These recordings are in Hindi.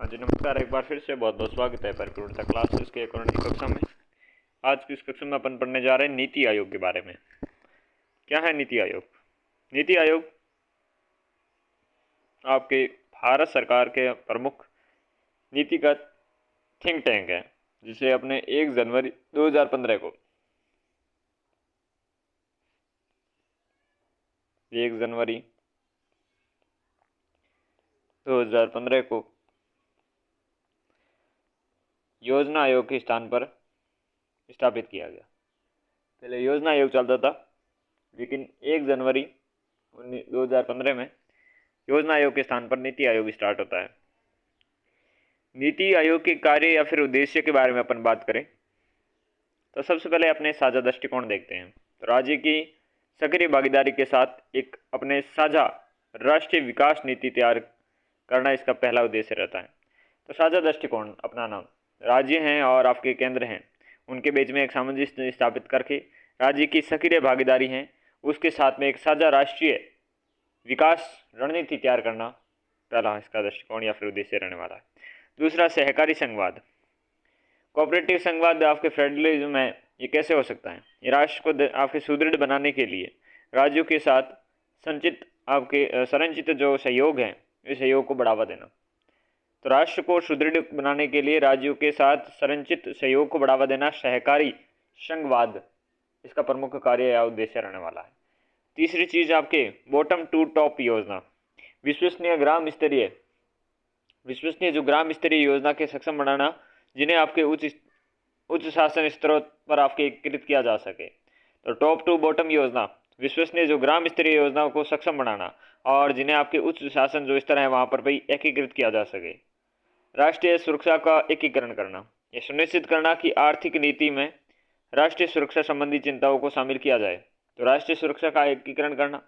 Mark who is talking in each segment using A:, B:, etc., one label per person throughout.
A: हाँ जी नमस्कार। एक बार फिर से बहुत बहुत स्वागत है परिपूर्णता क्लासेस के एक और नई कक्षा में। आज की इस कक्षा में अपन पढ़ने जा रहे हैं नीति आयोग के बारे में। क्या है नीति आयोग? नीति आयोग आपके भारत सरकार के प्रमुख नीतिगत थिंक टैंक है, जिसे अपने 1 जनवरी 2015 को 1 जनवरी 2015 को योजना आयोग के स्थान पर स्थापित किया गया। पहले योजना आयोग चलता था, लेकिन 1 जनवरी 2015 में योजना आयोग के स्थान पर नीति आयोग स्टार्ट होता है। नीति आयोग के कार्य या फिर उद्देश्य के बारे में अपन बात करें तो सबसे पहले अपने साझा दृष्टिकोण देखते हैं। तो राज्य की सक्रिय भागीदारी के साथ एक अपने साझा राष्ट्रीय विकास नीति तैयार करना इसका पहला उद्देश्य रहता है। तो साझा दृष्टिकोण अपनाना, राज्य हैं और आपके केंद्र हैं, उनके बीच में एक सामंजस्य स्थापित करके राज्य की सक्रिय भागीदारी है, उसके साथ में एक साझा राष्ट्रीय विकास रणनीति तैयार करना पहला इसका दृष्टिकोण या फिर उद्देश्य रहने वाला है। दूसरा, सहकारी संघवाद, कोऑपरेटिव संघवाद आपके फेडरलिज्म में ये कैसे हो सकता है? ये राष्ट्र को आपके सुदृढ़ बनाने के लिए राज्यों के साथ संरचित जो सहयोग है, इस सहयोग को बढ़ावा देना। तो राष्ट्र को सुदृढ़ बनाने के लिए राज्यों के साथ संरचित सहयोग को बढ़ावा देना, सहकारी संघवाद इसका प्रमुख कार्य या उद्देश्य रहने वाला है। तीसरी चीज आपके बॉटम टू टॉप योजना, विश्वसनीय जो ग्राम स्तरीय योजना के सक्षम बनाना, जिन्हें आपके उच्च शासन स्तरों पर आपके एकीकृत किया जा सके। तो टॉप टू बॉटम योजना, विश्वसनीय जो ग्राम स्तरीय योजनाओं को सक्षम बनाना और जिन्हें आपके उच्च शासन जो स्तर है वहां पर भी एकीकृत किया जा सके। राष्ट्रीय सुरक्षा का एकीकरण करना, यह सुनिश्चित करना कि आर्थिक नीति में राष्ट्रीय सुरक्षा संबंधी चिंताओं को शामिल किया जाए। तो राष्ट्रीय सुरक्षा का एकीकरण करना।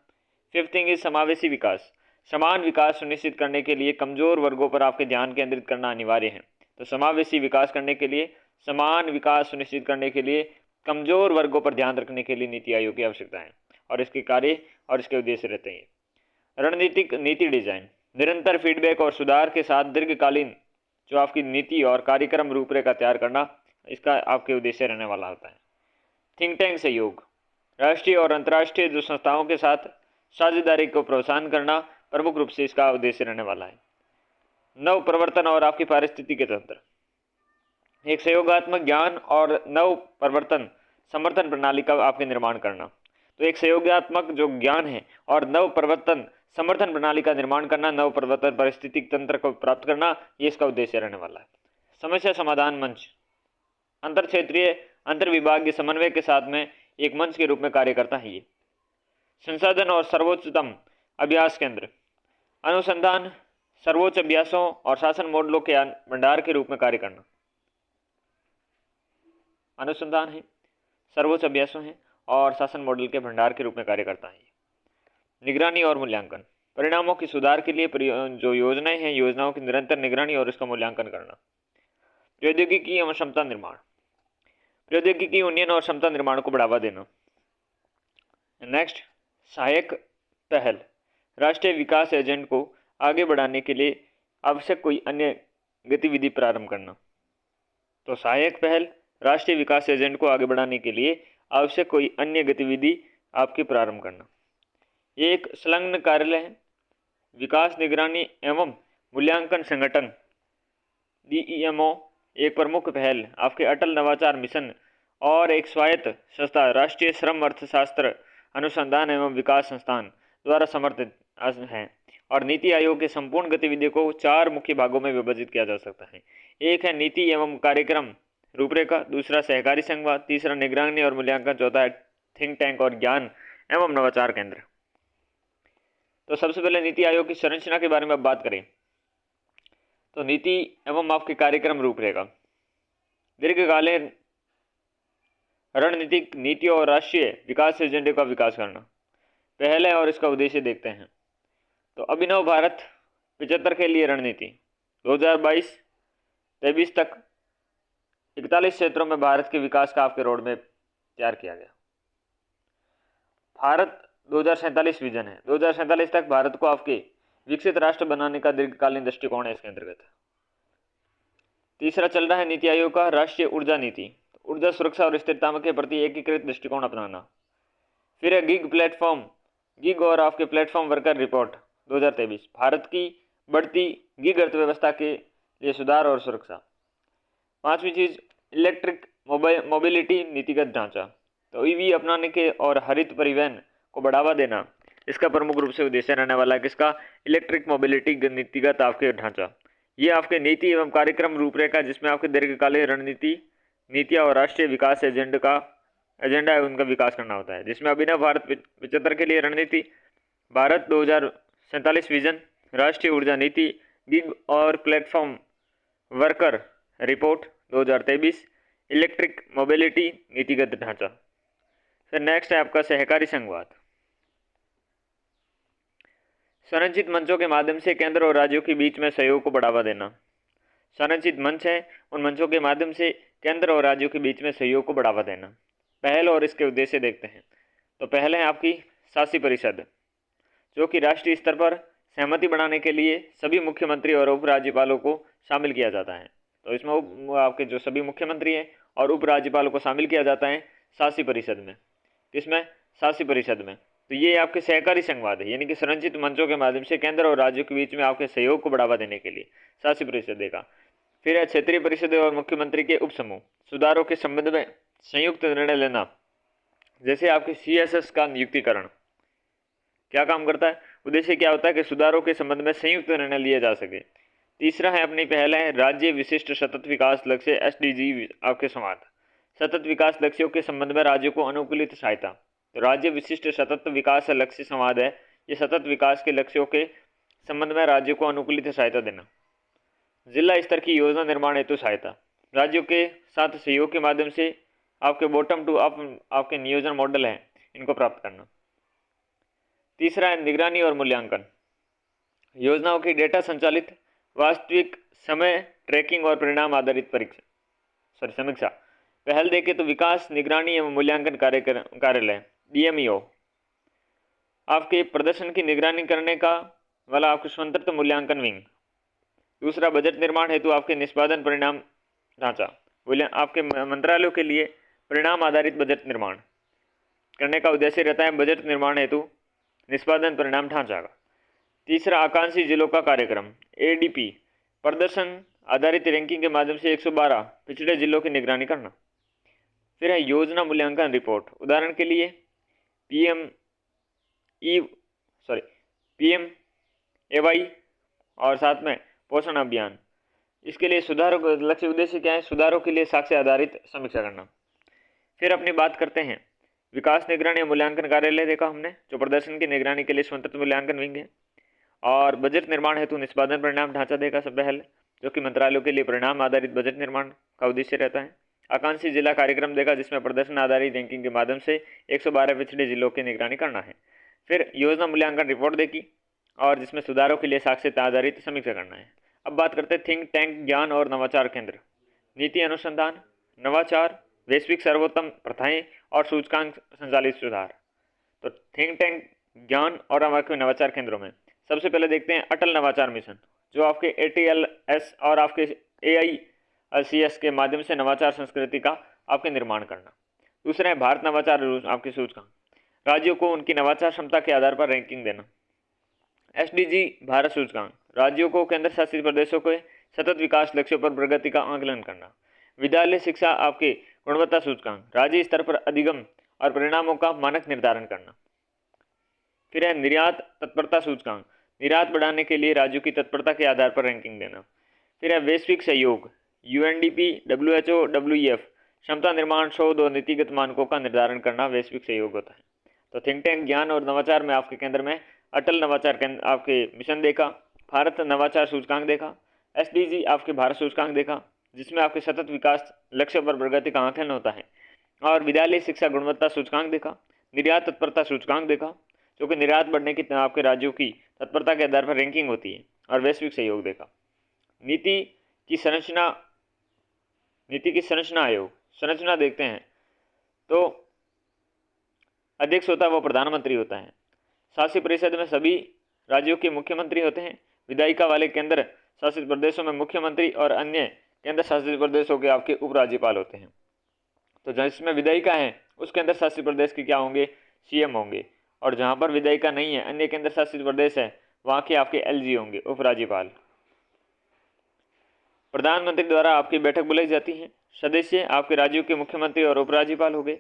A: फिफ्थ थिंग इज समावेशी विकास, समान विकास सुनिश्चित करने के लिए कमजोर वर्गों पर आपके ध्यान केंद्रित करना अनिवार्य है। तो समावेशी विकास करने के लिए, समान विकास सुनिश्चित करने के लिए कमजोर वर्गों पर ध्यान रखने के लिए नीति आयोग की आवश्यकता है और इसके कार्य और इसके उद्देश्य रहते हैं। रणनीतिक नीति डिजाइन, निरंतर फीडबैक और सुधार के साथ दीर्घकालीन जो आपकी नीति और कार्यक्रम रूपरेखा तैयार करना, इसका आपके उद्देश्य रहने वाला होता है। थिंक टैंक सहयोग, राष्ट्रीय और अंतर्राष्ट्रीय जो संस्थाओं के साथ साझेदारी को प्रोत्साहन करना प्रमुख रूप से इसका उद्देश्य रहने वाला है। नव प्रवर्तन और आपकी पारिस्थितिकी तंत्र, एक सहयोगात्मक ज्ञान और नव प्रवर्तन समर्थन प्रणाली का आपके निर्माण करना। तो एक सहयोगात्मक जो ज्ञान है और नव प्रवर्तन समर्थन प्रणाली का निर्माण करना, नव प्रवर्तन पारिस्थितिक तंत्र को प्राप्त करना, ये इसका उद्देश्य रहने वाला है। समस्या समाधान मंच, अंतर क्षेत्रीय अंतर विभागीय समन्वय के साथ में एक मंच के रूप में कार्य करता है। ये संसाधन और सर्वोच्चतम अभ्यास केंद्र, अनुसंधान, सर्वोच्च अभ्यासों और शासन मॉडलों के भंडार के रूप में कार्य करना। अनुसंधान है, सर्वोच्च अभ्यासों है और शासन मॉडल के भंडार के रूप में कार्य करता है। निगरानी और मूल्यांकन, परिणामों की सुधार के लिए जो योजनाएं हैं, योजनाओं की निरंतर निगरानी और इसका मूल्यांकन करना। प्रौद्योगिकी एवं क्षमता निर्माण, प्रौद्योगिकी उन्नयन और क्षमता निर्माण को बढ़ावा देना। नेक्स्ट, सहायक पहल, राष्ट्रीय विकास एजेंडा को आगे बढ़ाने के लिए आवश्यक कोई अन्य गतिविधि प्रारंभ करना। तो सहायक पहल, राष्ट्रीय विकास एजेंडा को आगे बढ़ाने के लिए आवश्यक कोई अन्य गतिविधि आपकी प्रारंभ करना। ये एक संलग्न कार्यालय है, विकास निगरानी एवं मूल्यांकन संगठन DEMO एक प्रमुख पहल आपके अटल नवाचार मिशन और एक स्वायत्त संस्था राष्ट्रीय श्रम अर्थशास्त्र अनुसंधान एवं विकास संस्थान द्वारा समर्थित है। और नीति आयोग के संपूर्ण गतिविधियों को 4 मुख्य भागों में विभाजित किया जा सकता है। एक है नीति एवं कार्यक्रम रूपरेखा, दूसरा सहकारी संघवाद, तीसरा निगरानी और मूल्यांकन, चौथा है थिंक टैंक और ज्ञान एवं नवाचार केंद्र। तो सबसे पहले नीति आयोग की संरचना के बारे में अब बात करें तो नीति एवं आपके कार्यक्रम रूपरेखा, दीर्घकालीन रणनीतिक नीति और राष्ट्रीय विकास एजेंडे का विकास करना पहले और इसका उद्देश्य देखते हैं। तो अभिनव भारत 75 के लिए रणनीति 2022-23 तक 41 क्षेत्रों में भारत के विकास का आपके रोड में तैयार किया गया। भारत 2047 विजन है, 2047 तक भारत को आपके विकसित राष्ट्र बनाने का दीर्घकालीन दृष्टिकोण है इसके अंतर्गत। तीसरा चल रहा है नीति आयोग का राष्ट्रीय ऊर्जा नीति, ऊर्जा सुरक्षा और स्थिरता के प्रति एकीकृत दृष्टिकोण अपनाना। फिर है गिग और आपके प्लेटफॉर्म वर्कर रिपोर्ट 2023, भारत की बढ़ती गिग अर्थव्यवस्था के लिए सुधार और सुरक्षा। पांचवी चीज इलेक्ट्रिक मोबिलिटी नीतिगत ढांचा, तो ईवी अपनाने के और हरित परिवहन को बढ़ावा देना, इसका प्रमुख रूप से उद्देश्य रहने वाला है किसका, इलेक्ट्रिक मोबिलिटी नीतिगत आपके ढांचा। ये आपके नीति एवं कार्यक्रम रूपरेखा जिसमें आपके दीर्घकालीन रणनीति, नीतियां और राष्ट्रीय विकास एजेंडा है उनका विकास करना होता है, जिसमें अभिनव भारत 75 के लिए रणनीति, भारत 2047 विजन, राष्ट्रीय ऊर्जा नीति, गिग और platform worker report 2023, electric mobility नीतिगत ढांचा। फिर नेक्स्ट है आपका सहकारी संघवाद, संरचित मंचों के माध्यम से केंद्र और राज्यों के बीच में सहयोग को बढ़ावा देना। संरचित मंच है, उन मंचों के माध्यम से केंद्र और राज्यों के बीच में सहयोग को बढ़ावा देना। पहल और इसके उद्देश्य देखते हैं। तो पहले है आपकी शासी परिषद, जो कि राष्ट्रीय स्तर पर सहमति बनाने के लिए सभी मुख्यमंत्री और उपराज्यपालों को शामिल किया जाता है। तो इसमें आपके जो सभी मुख्यमंत्री हैं और उपराज्यपालों को शामिल किया जाता है शासी परिषद में। किसमें? शासी परिषद में। तो ये आपके सहकारी संघवाद है, यानी कि संरचित मंचों के माध्यम से केंद्र और राज्यों के बीच में आपके सहयोग को बढ़ावा देने के लिए शासी परिषद देगा। फिर है क्षेत्रीय परिषद और मुख्यमंत्री के उपसमूह, सुधारों के संबंध में संयुक्त निर्णय लेना, जैसे आपके CSS का नियुक्तिकरण क्या काम करता है, उद्देश्य क्या होता है कि सुधारों के संबंध में संयुक्त निर्णय लिया जा सके। तीसरा है अपनी पहल है राज्य विशिष्ट सतत विकास लक्ष्य SDG आपके संवाद, सतत विकास लक्ष्यों के संबंध में राज्यों को अनुकूलित सहायता। तो राज्य विशिष्ट सतत विकास लक्ष्य संवाद है, ये सतत विकास के लक्ष्यों के संबंध में राज्यों को अनुकूलित सहायता देना। जिला स्तर की योजना निर्माण हेतु सहायता, राज्यों के साथ सहयोग के माध्यम से आपके बॉटम टू अप आपके नियोजन मॉडल हैं, इनको प्राप्त करना। तीसरा है निगरानी और मूल्यांकन, योजनाओं की डेटा संचालित वास्तविक समय ट्रैकिंग और परिणाम आधारित समीक्षा। पहल देखें तो विकास निगरानी एवं मूल्यांकन कार्यालय DMEO आपके प्रदर्शन की निगरानी करने का वाला आपके स्वतंत्र मूल्यांकन विंग। दूसरा बजट निर्माण हेतु आपके निष्पादन परिणाम ढांचा, आपके मंत्रालयों के लिए परिणाम आधारित बजट निर्माण करने का उद्देश्य रहता है बजट निर्माण हेतु निष्पादन परिणाम ढांचा का। तीसरा आकांक्षी जिलों का कार्यक्रम ADP, प्रदर्शन आधारित रैंकिंग के माध्यम से 112 पिछड़े जिलों की निगरानी करना। फिर है योजना मूल्यांकन रिपोर्ट, उदाहरण के लिए PMAY और साथ में पोषण अभियान। इसके लिए सुधारों का लक्ष्य उद्देश्य क्या है, सुधारों के लिए साक्ष्य आधारित समीक्षा करना। फिर अपनी बात करते हैं विकास निगरानी मूल्यांकन कार्यालय देखा हमने, जो प्रदर्शन की निगरानी के लिए स्वतंत्र मूल्यांकन विंग है। और बजट निर्माण हेतु निष्पादन परिणाम ढांचा देखा सब पहले, जो कि मंत्रालयों के लिए परिणाम आधारित बजट निर्माण का उद्देश्य रहता है। आकांक्षी जिला कार्यक्रम देखा, जिसमें प्रदर्शन आधारित रैंकिंग के माध्यम से 112 पिछड़े जिलों की निगरानी करना है। फिर योजना मूल्यांकन रिपोर्ट देखी, और जिसमें सुधारों के लिए साक्ष्य आधारित समीक्षा करना है। अब बात करते हैं थिंक टैंक ज्ञान और नवाचार केंद्र, नीति अनुसंधान, नवाचार, वैश्विक सर्वोत्तम प्रथाएं और सूचकांक संचालित सुधार। तो थिंक टैंक ज्ञान और आपके नवाचार केंद्रों में सबसे पहले देखते हैं अटल नवाचार मिशन, जो आपके ATLS और आपके AICS के माध्यम से नवाचार संस्कृति का आपके निर्माण करना। दूसरा है भारत नवाचार आपके सूचकांक, राज्यों को उनकी नवाचार क्षमता के आधार पर रैंकिंग देना। SDG भारत सूचकांक, राज्यों को केंद्र शासित प्रदेशों के सतत विकास लक्ष्यों पर प्रगति का आंकलन करना। विद्यालय शिक्षा आपके गुणवत्ता सूचकांक, राज्य स्तर पर अधिगम और परिणामों का मानक निर्धारण करना। फिर है निर्यात तत्परता सूचकांक, निर्यात बढ़ाने के लिए राज्यों की तत्परता के आधार पर रैंकिंग देना। फिर है वैश्विक सहयोग, UNDP, WHO, WEF, क्षमता निर्माण शोध और नीतिगत मानकों का निर्धारण करना वैश्विक सहयोग होता है। तो थिंक टैंक ज्ञान और नवाचार में आपके केंद्र में अटल नवाचार केंद्र आपके मिशन देखा, भारत नवाचार सूचकांक देखा, SDG आपके भारत सूचकांक देखा, जिसमें आपके सतत विकास लक्ष्य पर प्रगति का आंकलन होता है, और विद्यालय शिक्षा गुणवत्ता सूचकांक देखा, निर्यात तत्परता सूचकांक देखा, जो कि निर्यात बढ़ने की आपके राज्यों की तत्परता के आधार पर रैंकिंग होती है, और वैश्विक सहयोग देखा। नीति की संरचना आयोग संरचना देखते हैं, तो अध्यक्ष होता है वो प्रधानमंत्री होता है। शासी परिषद में सभी राज्यों के मुख्यमंत्री होते हैं। विधायिका वाले केंद्र शासित प्रदेशों में मुख्यमंत्री और अन्य केंद्र शासित प्रदेशों के आपके उपराज्यपाल होते हैं। तो जिसमें विधायिका है उस केंद्र शासित प्रदेश के क्या होंगे, सीएम होंगे, और जहां पर विधायिका नहीं है, अन्य केंद्र शासित प्रदेश है, वहां के आपके एलजी होंगे, उपराज्यपाल। प्रधानमंत्री द्वारा आपकी बैठक बुलाई जाती है। सदस्य आपके राज्यों के मुख्यमंत्री और उपराज्यपाल हो गए,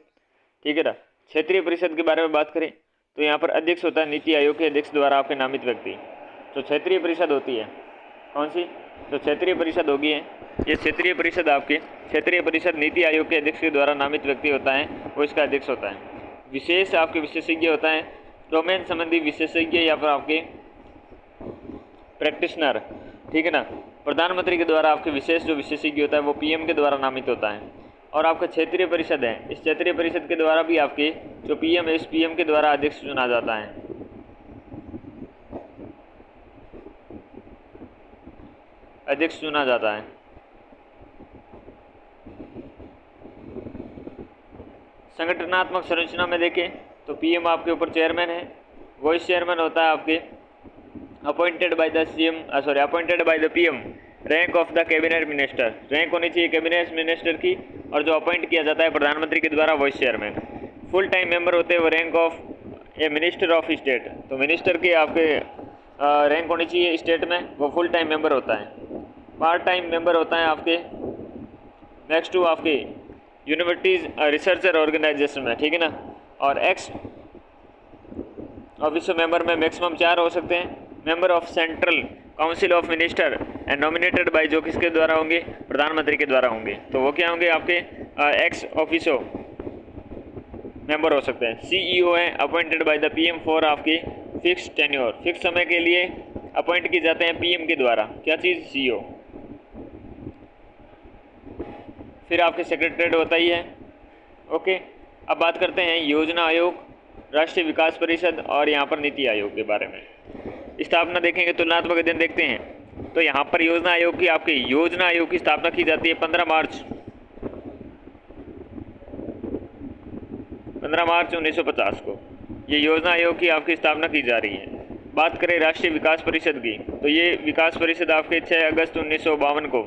A: ठीक है ना। क्षेत्रीय परिषद के बारे में बात करें तो यहाँ पर अध्यक्ष होता है नीति आयोग के अध्यक्ष द्वारा आपके नामित व्यक्ति। तो क्षेत्रीय परिषद होती है कौन सी, तो क्षेत्रीय परिषद होगी है ये क्षेत्रीय परिषद आपके, क्षेत्रीय परिषद नीति आयोग के अध्यक्ष के द्वारा नामित व्यक्ति होता है, वो इसका अध्यक्ष होता है। विशेष आपके विशेषज्ञ होता है, डोमेन संबंधी विशेषज्ञ या फिर आपके प्रैक्टिशनर, ठीक है ना। प्रधानमंत्री के द्वारा आपके विशेष जो विशेषज्ञ होता है वो पीएम के द्वारा नामित होता है। और आपका क्षेत्रीय परिषद है, इस क्षेत्रीय परिषद के द्वारा भी आपके जो पीएम है, इस पीएम के द्वारा अध्यक्ष चुना जाता है। अध्यक्ष चुना जाता है। संगठनात्मक संरचना में देखें तो पीएम आपके ऊपर चेयरमैन है, वाइस चेयरमैन होता है आपके appointed by the CM, appointed by the PM, rank of the cabinet minister, rank होनी चाहिए कैबिनेट मिनिस्टर की, और जो अपॉइंट किया जाता है प्रधानमंत्री के द्वारा vice chairman. Full time member होते हैं वो rank of A minister of state, तो मिनिस्टर के आपके रैंक होनी चाहिए स्टेट में, वो फुल टाइम मेंबर होता है। पार्ट टाइम मेंबर होता है आपके नेक्स्ट टू आपके यूनिवर्सिटीज रिसर्चर ऑर्गेनाइजेशन में, ठीक है ना। और एक्स ऑफिसर मेंबर में मैक्सिमम 4 हो सकते हैं। Member of central council of minister and nominated by, जो किसके द्वारा होंगे, प्रधानमंत्री के द्वारा होंगे, तो वो क्या होंगे आपके एक्स ऑफिसो मेंबर हो सकते हैं। सीईओ है appointed by the PM for आपकी फिक्स टेन्योर, फिक्स समय के लिए अपॉइंट किए जाते हैं पीएम के द्वारा, क्या चीज़, सीईओ। फिर आपके सेक्रेटरीट होता ही है, ओके। अब बात करते हैं योजना आयोग, राष्ट्रीय विकास परिषद और यहाँ पर नीति आयोग के बारे में। स्थापना देखेंगे, तुलनात्मक अध्ययन देखते हैं तो यहाँ पर योजना आयोग की आपकी योजना आयोग की स्थापना की जाती है 15 मार्च 1950 को। ये योजना आयोग की आपकी स्थापना की जा रही है। बात करें राष्ट्रीय विकास परिषद की तो ये विकास परिषद आपके 6 अगस्त 1952 को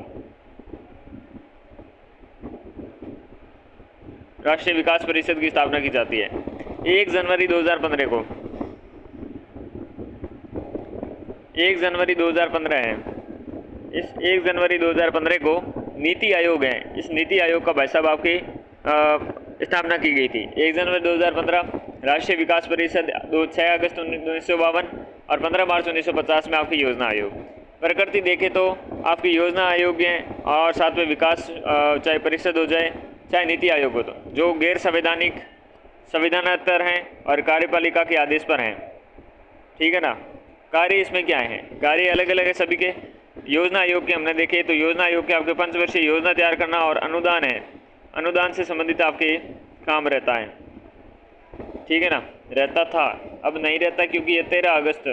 A: राष्ट्रीय विकास परिषद की स्थापना की जाती है। 1 जनवरी 2015 को 1 जनवरी 2015 है, इस 1 जनवरी 2015 को नीति आयोग है, इस नीति आयोग का भाई साहब आपकी स्थापना की गई थी। 1 जनवरी 2015 राष्ट्रीय विकास परिषद, 6 अगस्त 1952 और 15 मार्च 1950 में आपकी योजना आयोग। प्रकृति देखें तो आपकी योजना आयोग है और साथ में विकास चाहे परिषद हो जाए चाहे नीति आयोग हो, तो जो गैर संवैधानिक संविधानात्तर हैं और कार्यपालिका के आदेश पर हैं, ठीक है ना। कार्य इसमें क्या है, कार्य अलग अलग है सभी के। योजना आयोग के हमने देखे तो योजना आयोग के आपके 5 वर्षीय योजना तैयार करना और अनुदान है, अनुदान से संबंधित आपके काम रहता है, ठीक है ना, रहता था, अब नहीं रहता क्योंकि ये 13 अगस्त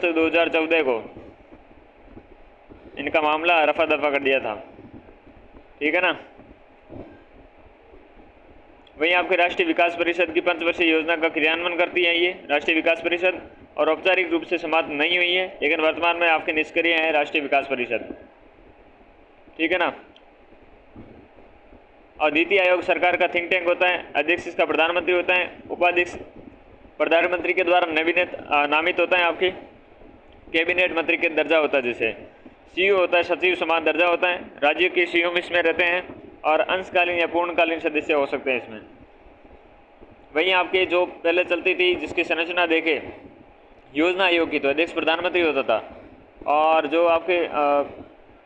A: 2014 को इनका मामला रफा दफा कर दिया था, ठीक है ना। वहीं आपके राष्ट्रीय विकास परिषद की 5 वर्षीय योजना का क्रियान्वयन करती है ये राष्ट्रीय विकास परिषद, और औपचारिक रूप से समाप्त नहीं हुई है, लेकिन वर्तमान में आपके निष्क्रिय है राष्ट्रीय विकास परिषद, ठीक है ना। और नीति आयोग सरकार का थिंक टैंक होता है, अध्यक्ष इसका प्रधानमंत्री होता है, उपाध्यक्ष प्रधानमंत्री के द्वारा नामित होता है, आपके कैबिनेट मंत्री के दर्जा होता है, जैसे सीईओ होता है, सचिव समान दर्जा होता है, राज्य के सीईओ इसमें रहते हैं और अंशकालीन या पूर्णकालीन सदस्य हो सकते हैं इसमें। वहीं आपके जो पहले चलती थी जिसकी संरचना देखे योजना आयोग की, तो अध्यक्ष प्रधानमंत्री होता था, और जो आपके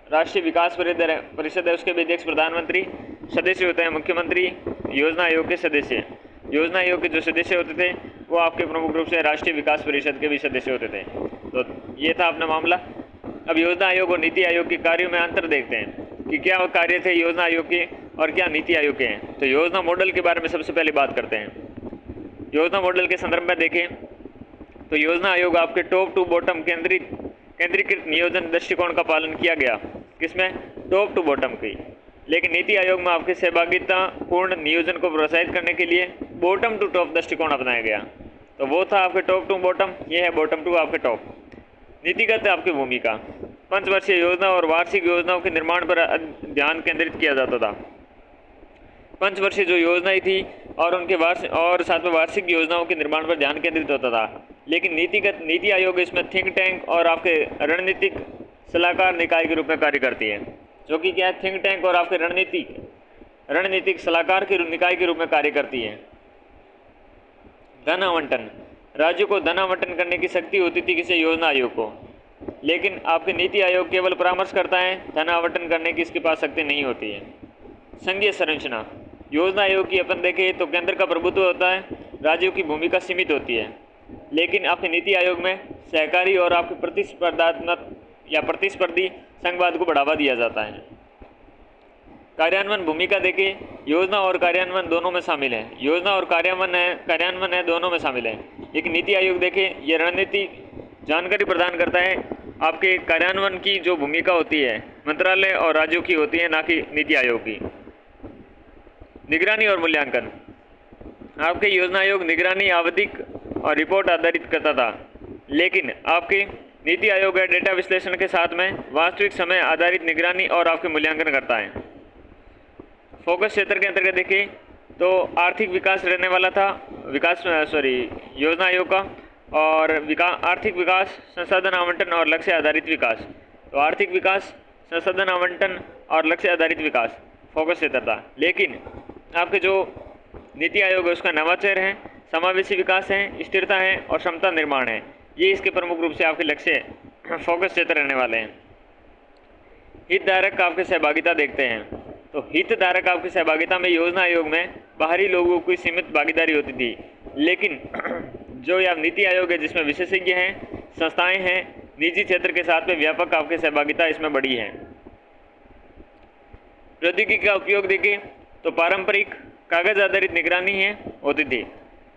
A: राष्ट्रीय विकास परिषद है उसके भी अध्यक्ष प्रधानमंत्री, सदस्य होते हैं मुख्यमंत्री, योजना आयोग के सदस्य। योजना आयोग के जो सदस्य होते थे वो आपके प्रमुख रूप से राष्ट्रीय विकास परिषद के भी सदस्य होते थे। तो ये था अपना मामला। अब योजना आयोग और नीति आयोग के कार्यों में अंतर देखते हैं कि क्या कार्य थे योजना आयोग के और क्या नीति आयोग के हैं। तो योजना मॉडल के बारे में सबसे पहले बात करते हैं। योजना मॉडल के संदर्भ में देखें तो योजना आयोग आपके टॉप टू बॉटम केंद्रीकृत नियोजन दृष्टिकोण का पालन किया गया, किसमें, टॉप टू बॉटम की। लेकिन नीति आयोग में आपके सहभागिता पूर्ण नियोजन को प्रोत्साहित करने के लिए बॉटम टू टॉप दृष्टिकोण अपनाया गया। तो वो था आपके टॉप टू बॉटम, ये है बॉटम टू आपके टॉप। नीतिगत आपकी भूमिका, पंचवर्षीय योजना और वार्षिक योजनाओं के निर्माण पर ध्यान केंद्रित किया जाता था। पंचवर्षीय जो योजनाएं थी और उनके साथ में वार्षिक योजनाओं के निर्माण पर ध्यान केंद्रित होता था। लेकिन नीति आयोग इसमें थिंक टैंक और आपके रणनीतिक सलाहकार निकाय के रूप में कार्य करती है, जो कि क्या है, थिंक टैंक और आपके रणनीतिक सलाहकार के निकाय के रूप में कार्य करती है। धन आवंटन, राज्यों को धन आवंटन करने की शक्ति होती थी किसी योजना आयोग को, लेकिन आपके नीति आयोग केवल परामर्श करता है, धन आवंटन करने की इसके पास शक्ति नहीं होती है। संघीय संरचना, योजना आयोग की अपन देखें तो केंद्र का प्रभुत्व होता है, राज्यों की भूमिका सीमित होती है, लेकिन आपके नीति आयोग में सहकारी और आपके प्रतिस्पर्धात्मक या प्रतिस्पर्धी संघवाद को बढ़ावा दिया जाता है। कार्यान्वयन भूमिका देखें, योजना और कार्यान्वयन दोनों में शामिल है, योजना और कार्यान्वयन है दोनों में शामिल है। लेकिन नीति आयोग देखें, ये रणनीति जानकारी प्रदान करता है, आपके कार्यान्वयन की जो भूमिका होती है मंत्रालय और राज्यों की होती है, ना कि नीति आयोग की। निगरानी और मूल्यांकन, आपके योजना आयोग निगरानी आवधिक और रिपोर्ट आधारित करता था, लेकिन आपके नीति आयोग डेटा विश्लेषण के साथ में वास्तविक समय आधारित निगरानी और आपके मूल्यांकन करता है। फोकस क्षेत्र के अंतर्गत देखें तो आर्थिक विकास रहने वाला था योजना आयोग का, और आर्थिक विकास, संसाधन आवंटन और लक्ष्य आधारित विकास। तो आर्थिक विकास, संसाधन आवंटन और लक्ष्य आधारित विकास फोकस क्षेत्र था। लेकिन आपके जो नीति आयोग है उसका नवाचार है, समावेशी विकास है, स्थिरता है और क्षमता निर्माण है, ये इसके प्रमुख रूप से आपके लक्ष्य फोकस क्षेत्र रहने वाले हैं। हितधारक का आपके सहभागिता देखते हैं, तो हितधारक आपकी सहभागिता में योजना आयोग में बाहरी लोगों की सीमित भागीदारी होती थी, लेकिन जो यह नीति आयोग है जिसमें विशेषज्ञ हैं, संस्थाएं हैं, निजी क्षेत्र के साथ में व्यापक आपकी सहभागिता इसमें बढ़ी है। प्रौद्योगिकी का उपयोग देखें तो पारंपरिक कागज आधारित निगरानी होती थी,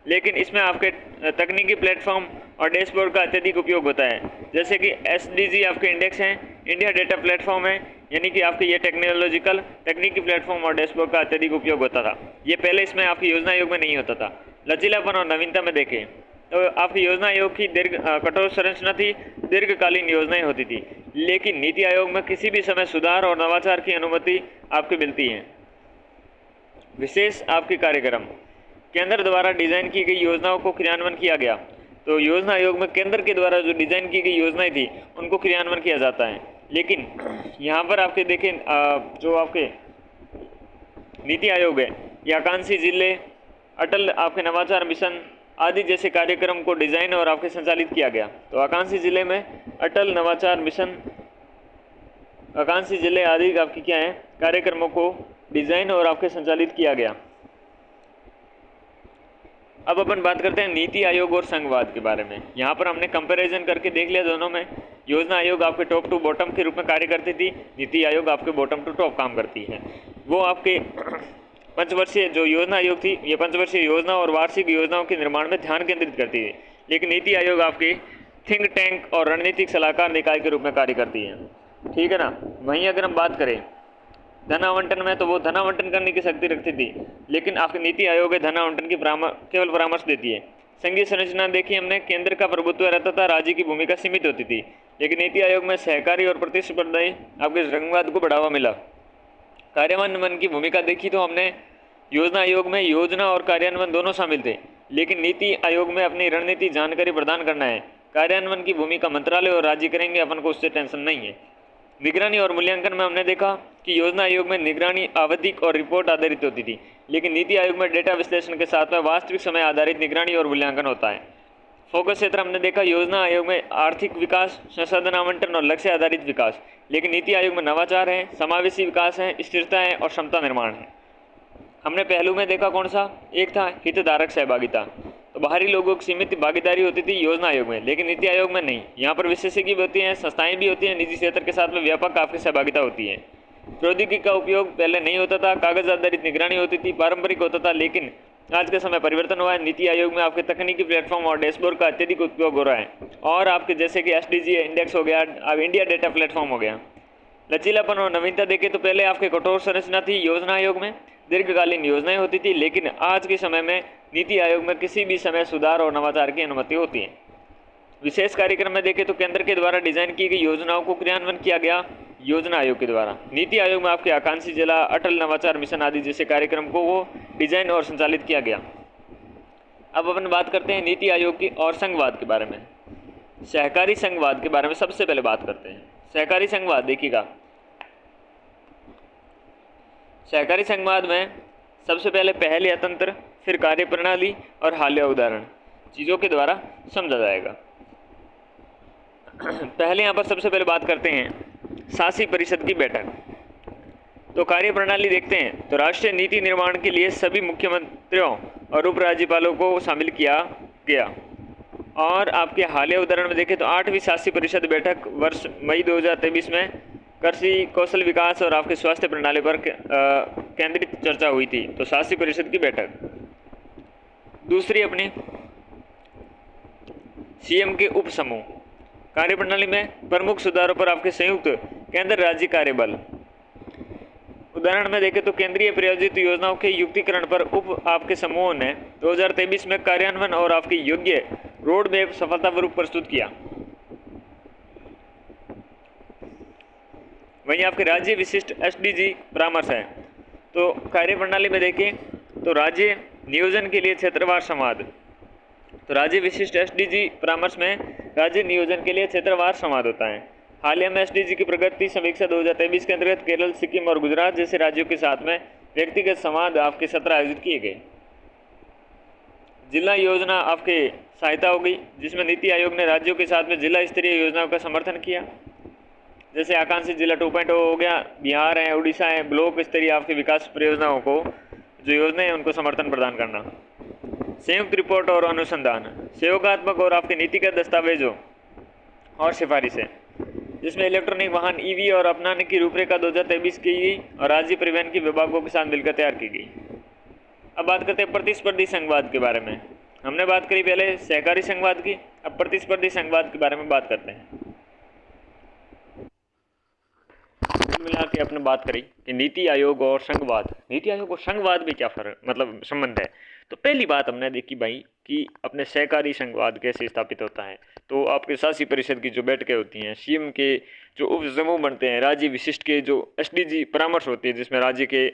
A: लेकिन इसमें आपके तकनीकी प्लेटफॉर्म और डैशबोर्ड का अत्यधिक उपयोग होता है, जैसे कि SDG आपके इंडेक्स हैं, इंडिया डेटा प्लेटफॉर्म है, यानी कि आपके ये तकनीकी प्लेटफॉर्म और डैशबोर्ड का अत्यधिक उपयोग होता था। ये पहले इसमें आपकी योजना आयोग में नहीं होता था। लचीलापन और नवीनता में देखें तो आपकी योजना आयोग की कठोर संरचना थी, दीर्घकालीन योजनाएं होती थी, लेकिन नीति आयोग में किसी भी समय सुधार और नवाचार की अनुमति आपको मिलती है। विशेष आपके कार्यक्रम, केंद्र द्वारा डिजाइन की गई योजनाओं को क्रियान्वयन किया गया, तो योजना आयोग में केंद्र के द्वारा जो डिजाइन की गई योजनाएं थी उनको क्रियान्वयन किया जाता है। लेकिन यहाँ पर आपके देखें जो आपके नीति आयोग है, ये आकांक्षी जिले, अटल आपके नवाचार मिशन आदि जैसे कार्यक्रम को डिजाइन और आपके संचालित किया गया। तो आकांक्षी जिले में अटल नवाचार मिशन, आकांक्षी जिले आदि आपकी क्या है कार्यक्रमों को डिजाइन और आपके संचालित किया गया। अब अपन बात करते हैं नीति आयोग और संघवाद के बारे में। यहाँ पर हमने कंपैरिजन करके देख लिया दोनों में। योजना आयोग आपके टॉप टू बॉटम के रूप में कार्य करती थी, नीति आयोग आपके बॉटम टू टॉप काम करती है। वो आपके पंचवर्षीय जो योजना आयोग थी, ये पंचवर्षीय योजना और वार्षिक योजनाओं के निर्माण में ध्यान केंद्रित करती है, लेकिन नीति आयोग आपके थिंक टैंक और रणनीतिक सलाहकार निकाय के रूप में कार्य करती है। ठीक है ना। वहीं अगर हम बात करें धन आवंटन में, तो वो धन आवंटन करने की शक्ति रखती थी, लेकिन आपकी नीति आयोग धन आवंटन की केवल परामर्श देती है। संघीय संरचना देखी हमने, केंद्र का प्रभुत्व रहता था, राज्य की भूमिका सीमित होती थी, लेकिन नीति आयोग में सहकारी और प्रतिस्पर्धाएं आपके संघवाद को बढ़ावा मिला। कार्यान्वयन की भूमिका देखी तो हमने योजना आयोग में योजना और कार्यान्वयन दोनों शामिल थे, लेकिन नीति आयोग में अपनी रणनीति जानकारी प्रदान करना है। कार्यान्वयन की भूमिका मंत्रालय और राज्य करेंगे, अपन को उससे टेंशन नहीं है। निगरानी और मूल्यांकन में हमने देखा कि योजना आयोग में निगरानी आवधिक और रिपोर्ट आधारित होती थी, लेकिन नीति आयोग में डेटा विश्लेषण के साथ में वास्तविक समय आधारित निगरानी और मूल्यांकन होता है। फोकस क्षेत्र हमने देखा योजना आयोग में आर्थिक विकास, संसाधन आवंटन और लक्ष्य आधारित विकास, लेकिन नीति आयोग में नवाचार है, समावेशी विकास है, स्थिरता है और क्षमता निर्माण है। हमने पहलू में देखा कौन सा, एक था हितधारक सहभागिता, तो बाहरी लोगों की सीमित भागीदारी होती थी योजना आयोग में, लेकिन नीति आयोग में नहीं। यहाँ पर विशेषज्ञ भी होती हैं, संस्थाएं भी होती हैं, निजी क्षेत्र के साथ में व्यापक आपकी सहभागिता होती है। प्रौद्योगिकी का उपयोग पहले नहीं होता था, कागज आधारित निगरानी होती थी, पारंपरिक होता था, लेकिन आज के समय परिवर्तन हुआ है। नीति आयोग में आपके तकनीकी प्लेटफॉर्म और डैशबोर्ड का अत्यधिक उपयोग हो रहा है, और आपके जैसे कि SDG इंडेक्स हो गया, अब इंडिया डेटा प्लेटफॉर्म हो गया। लचीलापन और नवीनता देखें तो पहले आपके कठोर संरचना थी योजना आयोग में, दीर्घकालीन योजनाएं होती थी, लेकिन आज के समय में नीति आयोग में किसी भी समय सुधार और नवाचार की अनुमति होती है। विशेष कार्यक्रम में देखें तो केंद्र के द्वारा डिजाइन की गई योजनाओं को क्रियान्वयन किया गया योजना आयोग के द्वारा। नीति आयोग में आपके आकांक्षी जिला, अटल नवाचार मिशन आदि जैसे कार्यक्रम को वो डिजाइन और संचालित किया गया। अब अपन बात करते हैं नीति आयोग की और संघवाद के बारे में। सहकारी संघवाद के बारे में सबसे पहले बात करते हैं। सहकारी संघवाद देखिएगा, सहकारी संघवाद में सबसे पहले या तंत्र, फिर कार्य प्रणाली और हालिया उदाहरण चीज़ों के द्वारा समझा जाएगा। पहले यहाँ पर सबसे पहले बात करते हैं शासी परिषद की बैठक। तो कार्य प्रणाली देखते हैं तो राष्ट्रीय नीति निर्माण के लिए सभी मुख्यमंत्रियों और उपराज्यपालों को शामिल किया गया। और आपके हालिया उदाहरण में देखें तो 8वीं शासी परिषद बैठक वर्ष मई 2023 में कृषि, कौशल विकास और आपके स्वास्थ्य प्रणाली पर केंद्रित चर्चा हुई थी। तो शासी परिषद की बैठक। दूसरी अपनी सीएम के उप समूह। कार्यप्रणाली में प्रमुख सुधारों पर आपके संयुक्त केंद्र राज्य कार्यबल। उदाहरण में देखें तो केंद्रीय प्रायोजित योजनाओं के युक्तिकरण पर उप आपके समूहों ने 2023 में कार्यान्वयन और आपके योग्य रोड मैप सफलतापूर्वक प्रस्तुत किया। वहीं आपके राज्य विशिष्ट एसडीजी परामर्श है। तो कार्यप्रणाली में देखें तो राज्य नियोजन के लिए क्षेत्रवार संवाद। तो राज्य विशिष्ट एसडीजी परामर्श में राज्य नियोजन के लिए क्षेत्रवार संवाद होता है। हालिया में एसडीजी की प्रगति समीक्षा 2023 के अंतर्गत केरल, सिक्किम और गुजरात जैसे राज्यों के साथ में व्यक्तिगत संवाद आपके सत्र आयोजित किए गए। जिला योजना आपके सहायता हो गई, जिसमें नीति आयोग ने राज्यों के साथ में जिला स्तरीय योजनाओं का समर्थन किया। जैसे आकांक्षी जिला 2.0 हो गया, बिहार है, उड़ीसा है, ब्लॉक स्तरीय आपकी विकास परियोजनाओं को जो योजनाएं हैं उनको समर्थन प्रदान करना। संयुक्त रिपोर्ट और अनुसंधान, सहयोगात्मक और आपके नीतिगत दस्तावेजों और सिफारिशें, जिसमें इलेक्ट्रॉनिक वाहन ईवी और अपनाने की रूपरेखा 2023 की गई और राज्य परिवहन के विभागों के साथ मिलकर तैयार की गई। अब बात करते हैं प्रतिस्पर्धी संघवाद के बारे में। हमने बात करी पहले सहकारी संघवाद की, अब प्रतिस्पर्धी संघवाद के बारे में बात करते हैं। मिला के अपने बात करी कि नीति आयोग और संघवाद, नीति आयोग और संघवाद में क्या फर्क मतलब संबंध है। तो पहली बात हमने देखी भाई कि अपने सहकारी संघवाद कैसे स्थापित होता है। तो आपके शासी परिषद की जो बैठकें होती हैं, सीएम के जो उप समूह बनते हैं, राज्य विशिष्ट के जो एसडीजी परामर्श होती है जिसमें राज्य के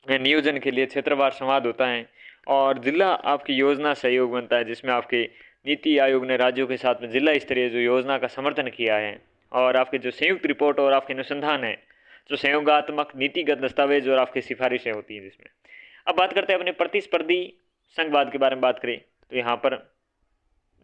A: नियोजन के लिए क्षेत्रवार संवाद होता है, और जिला आपकी योजना सहयोग बनता है जिसमें आपके नीति आयोग ने राज्यों के साथ में जिला स्तरीय जो योजना का समर्थन किया है, और आपके जो संयुक्त रिपोर्ट और आपके अनुसंधान है, जो सहयोगात्मक नीतिगत दस्तावेज और आपकी सिफारिशें होती हैं जिसमें। अब बात करते हैं अपने प्रतिस्पर्धी संघवाद के बारे में बात करें तो यहाँ पर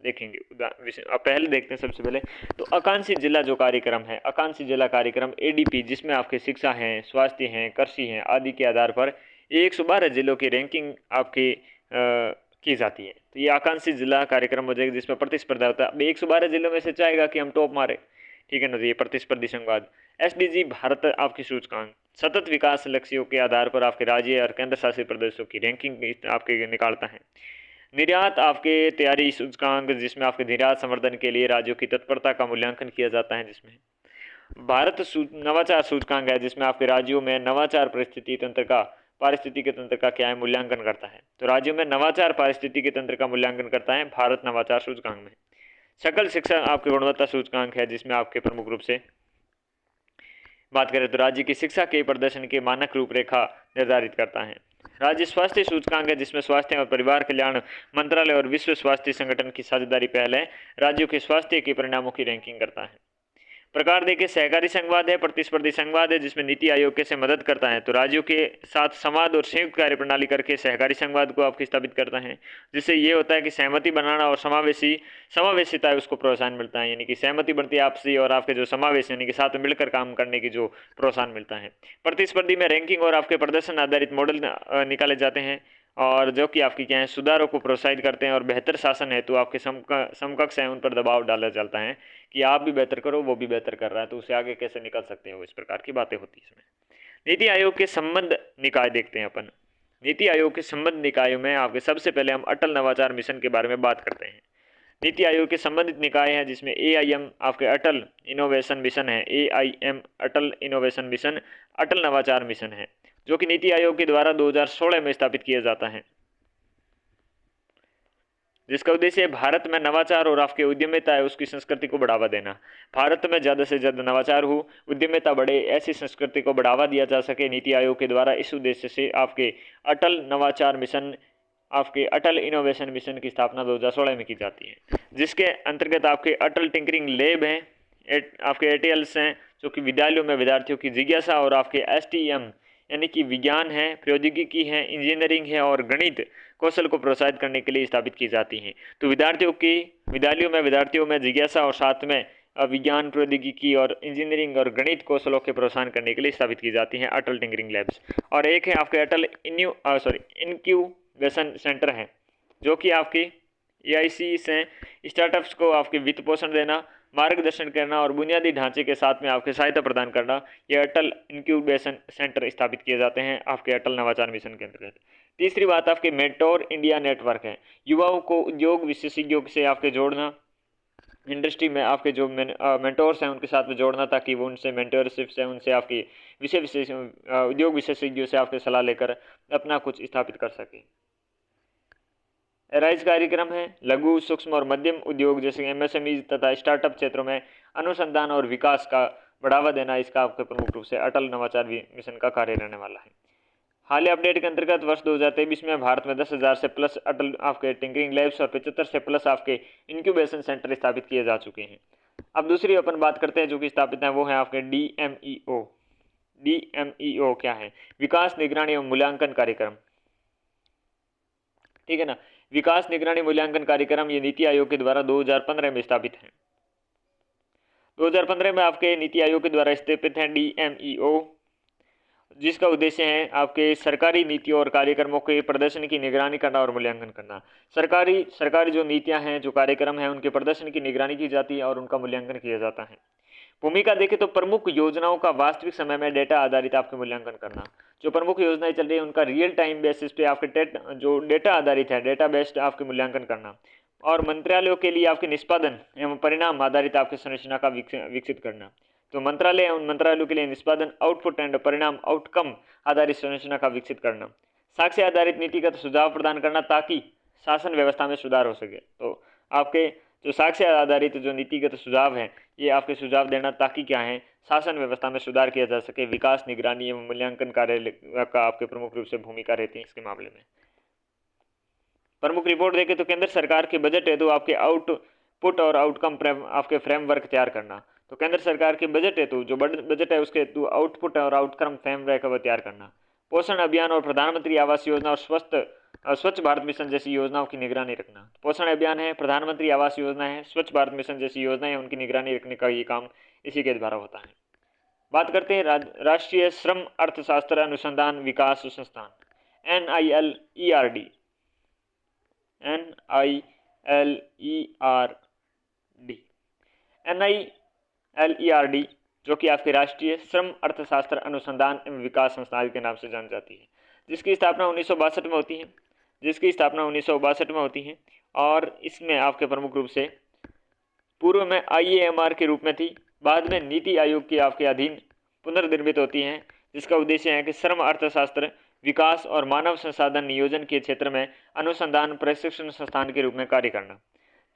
A: देखेंगे अब पहले देखते हैं सबसे पहले तो आकांक्षी जिला जो कार्यक्रम है, आकांक्षी जिला कार्यक्रम एडीपी, जिसमें आपके शिक्षा हैं, स्वास्थ्य हैं, कृषि हैं आदि के आधार पर 112 जिलों की रैंकिंग आपकी की जाती है। तो ये आकांक्षी जिला कार्यक्रम हो जाएगा जिसमें प्रतिस्पर्धा होता है। अब 112 जिलों में से चाहेगा कि हम टॉप मारे, ठीक है ना। तो ये प्रतिस्पर्धी संघवाद। एसडीजी भारत आपकी सूचकांक सतत विकास लक्ष्यों के आधार पर आपके राज्य और केंद्र शासित प्रदेशों की रैंकिंग आपके निकालता है। निर्यात आपके तैयारी सूचकांक, जिसमें आपके निर्यात संवर्धन के लिए राज्यों की तत्परता का मूल्यांकन किया जाता है। जिसमें भारत नवाचार सूचकांक है जिसमें आपके राज्यों में नवाचार पारिस्थितिकी तंत्र का क्या है मूल्यांकन करता है। तो राज्यों में नवाचार पारिस्थितिकी तंत्र का मूल्यांकन करता है भारत नवाचार सूचकांक में। सकल शिक्षा आपकी गुणवत्ता सूचकांक है जिसमें आपके प्रमुख रूप से बात करें तो राज्य की शिक्षा के प्रदर्शन के मानक रूपरेखा निर्धारित करता है। राज्य स्वास्थ्य सूचकांक है जिसमें स्वास्थ्य और परिवार कल्याण मंत्रालय और विश्व स्वास्थ्य संगठन की साझेदारी पहले राज्यों के स्वास्थ्य के परिणामों की रैंकिंग करता है। प्रकार देखिए सहकारी संघवाद है, प्रतिस्पर्धी संघवाद है जिसमें नीति आयोग कैसे मदद करता है। तो राज्यों के साथ संवाद और संयुक्त कार्य प्रणाली करके सहकारी संघवाद को आपकी स्थापित करता है, जिससे ये होता है कि सहमति बनाना और समावेशिता है उसको प्रोत्साहन मिलता है, यानी कि सहमति बनती है आपसी और आपके जो समावेश यानी कि साथ में मिलकर काम करने की जो प्रोत्साहन मिलता है। प्रतिस्पर्धी में रैंकिंग और आपके प्रदर्शन आधारित मॉडल निकाले जाते हैं और जो कि आपकी क्या है सुधारों को प्रोत्साहित करते हैं और बेहतर शासन है तो आपके समकक्ष हैं उन पर दबाव डाला जाता है कि आप भी बेहतर करो, वो भी बेहतर कर रहा है तो उसे आगे कैसे निकल सकते हो, इस प्रकार की बातें होती है इसमें। नीति आयोग के संबंध निकाय देखते हैं अपन। नीति आयोग के संबंध निकायों में आपके सबसे पहले हम अटल नवाचार मिशन के बारे में बात करते हैं। नीति आयोग के संबंधित निकाय हैं जिसमें AIM आपके अटल इनोवेशन मिशन है, AIM अटल इनोवेशन मिशन अटल नवाचार मिशन है जो कि नीति आयोग के द्वारा 2016 में स्थापित किया जाता है। जिसका उद्देश्य है भारत में नवाचार और आपके उद्यमिता है उसकी संस्कृति को बढ़ावा देना। भारत में ज़्यादा से ज़्यादा नवाचार हो, उद्यमिता बढ़े, ऐसी संस्कृति को बढ़ावा दिया जा सके। नीति आयोग के द्वारा इस उद्देश्य से आपके अटल नवाचार मिशन, आपके अटल इनोवेशन मिशन की स्थापना 2016 में की जाती है, जिसके अंतर्गत आपके अटल टिंकरिंग लैब हैं, आपके एटीएल्स हैं, जो कि विद्यालयों में विद्यार्थियों की जिज्ञासा और आपके एसटीएम यानी कि विज्ञान है, प्रौद्योगिकी है, इंजीनियरिंग है और गणित कौशल को प्रोत्साहित करने के लिए स्थापित की जाती हैं। तो विद्यालयों में जिज्ञासा और साथ में विज्ञान, प्रौद्योगिकी और इंजीनियरिंग और गणित कौशलों के प्रोत्साहन करने के लिए स्थापित की जाती हैं अटल टिंकरिंग लैब्स। और एक है आपके अटल इनक्यूबेशन सेंटर हैं, जो कि आपकी EIC से स्टार्टअप्स को आपके वित्त पोषण देना, मार्गदर्शन करना और बुनियादी ढांचे के साथ में आपके सहायता प्रदान करना, ये अटल इनक्यूबेशन सेंटर स्थापित किए जाते हैं आपके अटल नवाचार मिशन के अंतर्गत। तीसरी बात आपके मेंटोर इंडिया नेटवर्क है, युवाओं को उद्योग विशेषज्ञों से आपके जोड़ना, इंडस्ट्री में आपके जो मेंटोर्स हैं उनके साथ में जोड़ना, ताकि वो उनसे मेंटरशिप से, उनसे आपकी उद्योग विशेषज्ञों से आपके सलाह लेकर अपना कुछ स्थापित कर सके। राइज कार्यक्रम है, लघु, सूक्ष्म और मध्यम उद्योग जैसे MSME तथा स्टार्टअप क्षेत्रों में अनुसंधान और विकास का बढ़ावा देना, इसका आपके प्रमुख रूप से अटल नवाचार मिशन का कार्य रहने वाला है। हालिया अपडेट के अंतर्गत वर्ष 2023 में भारत में 10,000 से प्लस अटल आपके टिंकरिंग लैब्स और 75 से प्लस आपके इंक्यूबेशन सेंटर स्थापित किए जा चुके हैं। अब दूसरी अपन बात करते हैं जो कि स्थापित है, वो है आपके DMEO। DMEO क्या है? विकास निगरानी एवं मूल्यांकन कार्यक्रम, ठीक है ना। विकास निगरानी मूल्यांकन कार्यक्रम ये नीति आयोग के द्वारा 2015 में स्थापित है। 2015 में आपके नीति आयोग के द्वारा स्थापित है DMEO, जिसका उद्देश्य है आपके सरकारी नीतियों और कार्यक्रमों के प्रदर्शन की निगरानी करना और मूल्यांकन करना। सरकारी जो नीतियां हैं, जो कार्यक्रम हैं, उनके प्रदर्शन की निगरानी की जाती है और उनका मूल्यांकन किया जाता है। भूमिका देखें तो प्रमुख योजनाओं का वास्तविक समय में डेटा आधारित आपके मूल्यांकन करना। जो प्रमुख योजनाएं चल रही है उनका रियल टाइम बेसिस पे आपके जो डेटा आधारित है, डेटा बेस्ड आपके मूल्यांकन करना। और मंत्रालयों के लिए आपके निष्पादन एवं परिणाम आधारित आपकी संरचना का विकसित करना। तो मंत्रालय, उन मंत्रालयों के लिए निष्पादन, आउटपुट एंड परिणाम, आउटकम आधारित संरचना का विकसित करना। साक्ष्य आधारित नीतिगत सुझाव प्रदान करना ताकि शासन व्यवस्था में सुधार हो सके। तो आपके जो साक्ष्य आधारित जो नीतिगत सुझाव हैं, ये आपके सुझाव देना ताकि क्या है, शासन व्यवस्था में सुधार किया जा सके। विकास निगरानी एवं मूल्यांकन कार्य का आपके प्रमुख रूप से भूमिका रहती है इसके मामले में। प्रमुख रिपोर्ट देखें तो केंद्र सरकार के बजट है तो आपके आउटपुट और आउटकम आपके फ्रेमवर्क तैयार करना। तो केंद्र सरकार के बजट है तो जो बजट है उसके हेतु आउटपुट और आउटकम फ्रेमवर्क है तैयार करना। पोषण अभियान और प्रधानमंत्री आवास योजना और स्वच्छ भारत मिशन जैसी योजनाओं की निगरानी रखना। पोषण अभियान है, प्रधानमंत्री आवास योजना है, स्वच्छ भारत मिशन जैसी योजनाएं, उनकी निगरानी रखने का ये काम इसी के द्वारा होता है। बात करते हैं राष्ट्रीय श्रम अर्थशास्त्र अनुसंधान विकास संस्थान NILERD। NILERD जो कि आपके राष्ट्रीय श्रम अर्थशास्त्र अनुसंधान एवं विकास संस्थान के नाम से जानी जाती है, जिसकी स्थापना 1962 में होती है। और इसमें आपके प्रमुख रूप से पूर्व में IAMR के रूप में थी, बाद में नीति आयोग के आपके अधीन पुनर्निर्मित होती हैं, जिसका उद्देश्य है कि श्रम अर्थशास्त्र विकास और मानव संसाधन नियोजन के क्षेत्र में अनुसंधान प्रशिक्षण संस्थान के रूप में कार्य करना।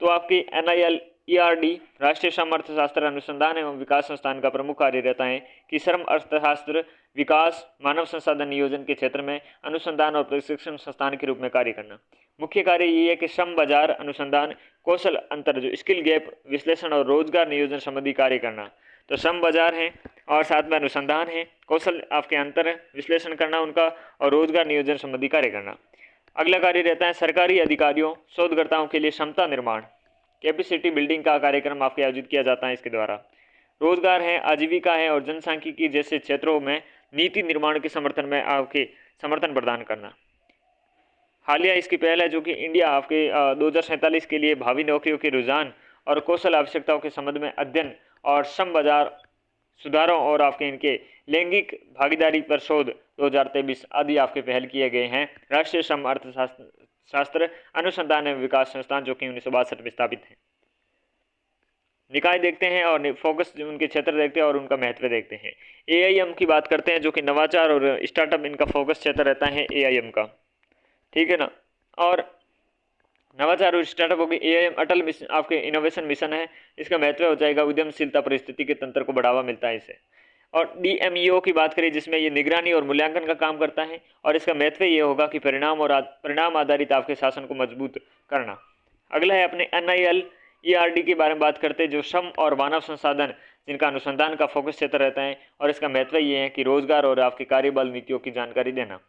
A: तो आपकी NILERD राष्ट्रीय श्रम अर्थशास्त्र अनुसंधान एवं विकास संस्थान का प्रमुख कार्य रहता है कि श्रम अर्थशास्त्र विकास मानव संसाधन नियोजन के क्षेत्र में अनुसंधान और प्रशिक्षण संस्थान के रूप में कार्य करना। मुख्य कार्य ये है कि श्रम बाजार अनुसंधान, कौशल अंतर जो स्किल गैप विश्लेषण और रोजगार नियोजन संबंधी कार्य करना। तो श्रम बाजार है और साथ में अनुसंधान है, कौशल आपके अंतर विश्लेषण करना उनका, और रोजगार नियोजन संबंधी कार्य करना। अगला कार्य रहता है सरकारी अधिकारियों शोधकर्ताओं के लिए क्षमता निर्माण, कैपेसिटी बिल्डिंग का कार्यक्रम आपके आयोजित किया जाता है इसके द्वारा। रोजगार है, आजीविका है और जनसांख्यिकी जैसे क्षेत्रों में नीति निर्माण के समर्थन में आपके समर्थन प्रदान करना। हालिया इसकी पहल है जो कि इंडिया आपके 2047 के लिए भावी नौकरियों के रुझान और कौशल आवश्यकताओं के संबंध में अध्ययन और श्रम बाजार सुधारों और आपके इनके लैंगिक भागीदारी पर शोध 2023 आदि आपके पहल किए गए हैं। राष्ट्रीय श्रम अर्थशास्त्र अनुसंधान एवं विकास संस्थान जो कि 1962 में स्थापित है। निकाय देखते हैं और फोकस उनके क्षेत्र देखते हैं और उनका महत्व देखते हैं। AIM की बात करते हैं जो कि नवाचार और स्टार्टअप इनका फोकस क्षेत्र रहता है AIM का, ठीक है ना। और नवाचार और स्टार्टअप होगी। AIM अटल मिशन आपके इनोवेशन मिशन है, इसका महत्व हो जाएगा उद्यमशीलता परिस्थिति के तंत्र को बढ़ावा मिलता है इससे। और DMEO की बात करें जिसमें ये निगरानी और मूल्यांकन का काम करता है, और इसका महत्व ये होगा कि परिणाम आधारित आपके शासन को मजबूत करना। अगला है अपने NIL ERD के बारे में बात करते हैं, जो श्रम और मानव संसाधन जिनका अनुसंधान का फोकस क्षेत्र रहता है, और इसका महत्व ये है कि रोजगार और आपके कार्यबल नीतियों की जानकारी देना।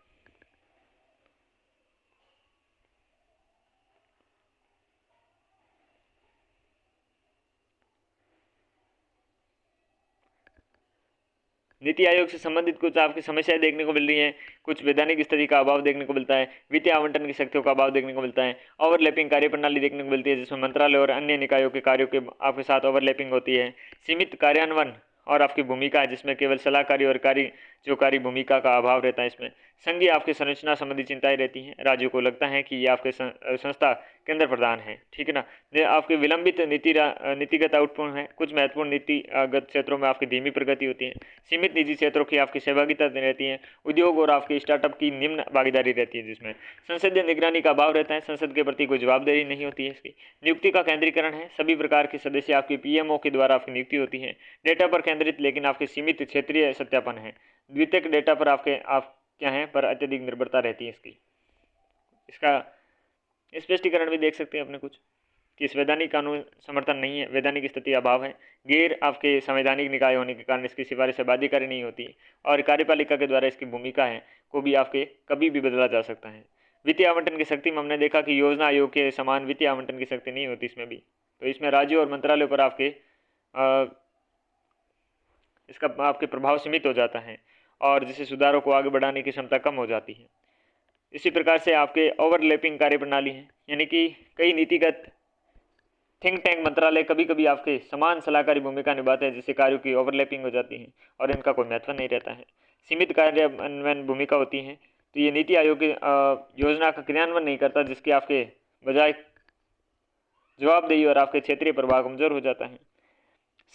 A: नीति आयोग से संबंधित कुछ आपकी समस्याएं देखने को मिल रही हैं, कुछ वैधानिक स्थिति का अभाव देखने को मिलता है, वित्तीय आवंटन की शक्तियों का अभाव देखने को मिलता है, ओवरलैपिंग कार्यप्रणाली देखने को मिलती है जिसमें मंत्रालय और अन्य निकायों के कार्यों के आपके साथ ओवरलैपिंग होती है, सीमित कार्यान्वयन और आपकी भूमिका है जिसमें केवल सलाहकारी और कार्य भूमिका का अभाव रहता है। इसमें संघीय आपकी संरचना संबंधी चिंताएं रहती हैं, राज्यों को लगता है कि ये आपके संस्था केंद्र प्रधान है, ठीक है ना। ये आपके विलंबित नीतिगत आउटपुट है, कुछ महत्वपूर्ण नीतिगत क्षेत्रों में आपकी धीमी प्रगति होती है, सीमित निजी क्षेत्रों की आपकी सहभागिता रहती है, उद्योग और आपके स्टार्टअप की निम्न भागीदारी रहती है, जिसमें संसदीय निगरानी का अभाव रहता है, संसद के प्रति कोई जवाबदेही नहीं होती है। इसकी नियुक्ति का केंद्रीकरण है, सभी प्रकार के सदस्य आपकी PMO के द्वारा आपकी नियुक्ति होती है, डेटा पर केंद्रित लेकिन आपके सीमित क्षेत्रीय सत्यापन है, द्वितीयक डेटा पर आप क्या है पर अत्यधिक निर्भरता रहती है। इसका स्पष्टीकरण भी देख सकते हैं अपने कुछ कि इस वैधानिक कानून समर्थन नहीं है, वैधानिक स्थिति अभाव है, गैर आपके संवैधानिक निकाय होने के कारण इसकी सिफारिश बाध्यकारी नहीं होती, और कार्यपालिका के द्वारा इसकी भूमिका है को भी आपके कभी भी बदला जा सकता है। वित्तीय आवंटन की शक्ति में हमने देखा कि योजना आयोग के समान वित्तीय आवंटन की शक्ति नहीं होती इसमें भी, तो इसमें राज्यों और मंत्रालयों पर इसका आपके प्रभाव सीमित हो जाता है, और जिससे सुधारों को आगे बढ़ाने की क्षमता कम हो जाती है। इसी प्रकार से आपके ओवरलैपिंग कार्यप्रणाली है, यानी कि कई नीतिगत थिंक टैंक मंत्रालय कभी कभी आपके समान सलाहकारी भूमिका निभाते हैं, जिससे कार्यों की ओवरलैपिंग हो जाती है और इनका कोई महत्व नहीं रहता है। सीमित कार्यान्वयन भूमिका होती है, तो ये नीति आयोग की योजना का क्रियान्वयन नहीं करता, जिसके आपके बजाय जवाबदेही और आपके क्षेत्रीय प्रभाव कमजोर हो जाता है।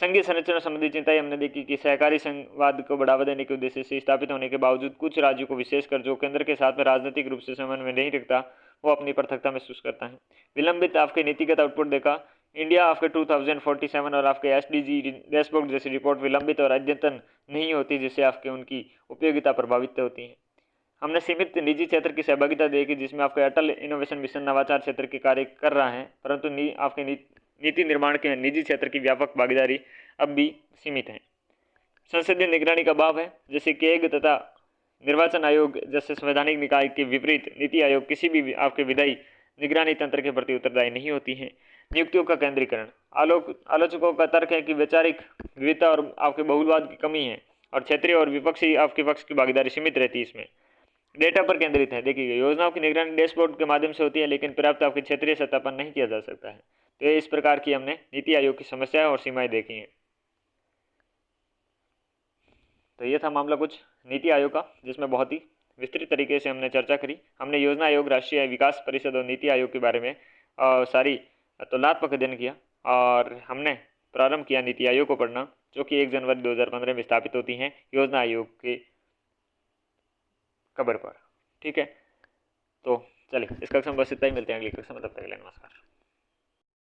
A: संघीय संरचना संबंधी चिंताएं हमने देखी कि सहकारी संघवाद को बढ़ावा देने के उद्देश्य से स्थापित होने के बावजूद कुछ राज्यों को, विशेषकर जो केंद्र के साथ में राजनीतिक रूप से समन्वय नहीं रखता, वो अपनी पृथकता महसूस करता है। विलंबित आपके नीतिगत आउटपुट देखा, इंडिया आपके 2047 और आपके SDG डैशबोर्ड जैसी रिपोर्ट विलंबित और अद्यतन नहीं होती, जिससे आपके उनकी उपयोगिता प्रभावित होती है। हमने सीमित निजी क्षेत्र की सहभागिता देखी, जिसमें आपके अटल इनोवेशन मिशन नवाचार क्षेत्र के कार्य कर रहा है, परंतु आपके नीति निर्माण के निजी क्षेत्र की व्यापक भागीदारी अब भी सीमित है। संसदीय निगरानी का अभाव है, जैसे केग तथा निर्वाचन आयोग जैसे संवैधानिक निकाय के विपरीत नीति आयोग किसी भी आपके विधायी निगरानी तंत्र के प्रति उत्तरदायी नहीं होती है। नियुक्तियों का केंद्रीकरण, आलोचकों का तर्क है कि वैचारिक विविधता और आपके बहुलवाद की कमी है, और क्षेत्रीय और विपक्षी आपके पक्ष की भागीदारी सीमित रहती है। इसमें डेटा पर केंद्रित है, देखिए योजनाओं की निगरानी डैशबोर्ड के माध्यम से होती है, लेकिन पर्याप्त आपके क्षेत्रीय सत्यापन नहीं किया जा सकता है। तो इस प्रकार की हमने नीति आयोग की समस्याएं और सीमाएं देखी हैं। तो ये था मामला कुछ नीति आयोग का, जिसमें बहुत ही विस्तृत तरीके से हमने चर्चा करी। हमने योजना आयोग, राष्ट्रीय विकास परिषद और नीति आयोग के बारे में सारी तुलनात्मक अध्ययन किया, और हमने प्रारंभ किया नीति आयोग को पढ़ना, जो कि 1 जनवरी 2015 में स्थापित होती हैं योजना आयोग के कबर पर। ठीक है, तो चलिए इस कक्षा में बस इतना ही, मिलते हैं अगली कक्षा में, तब तक के लिए नमस्कार।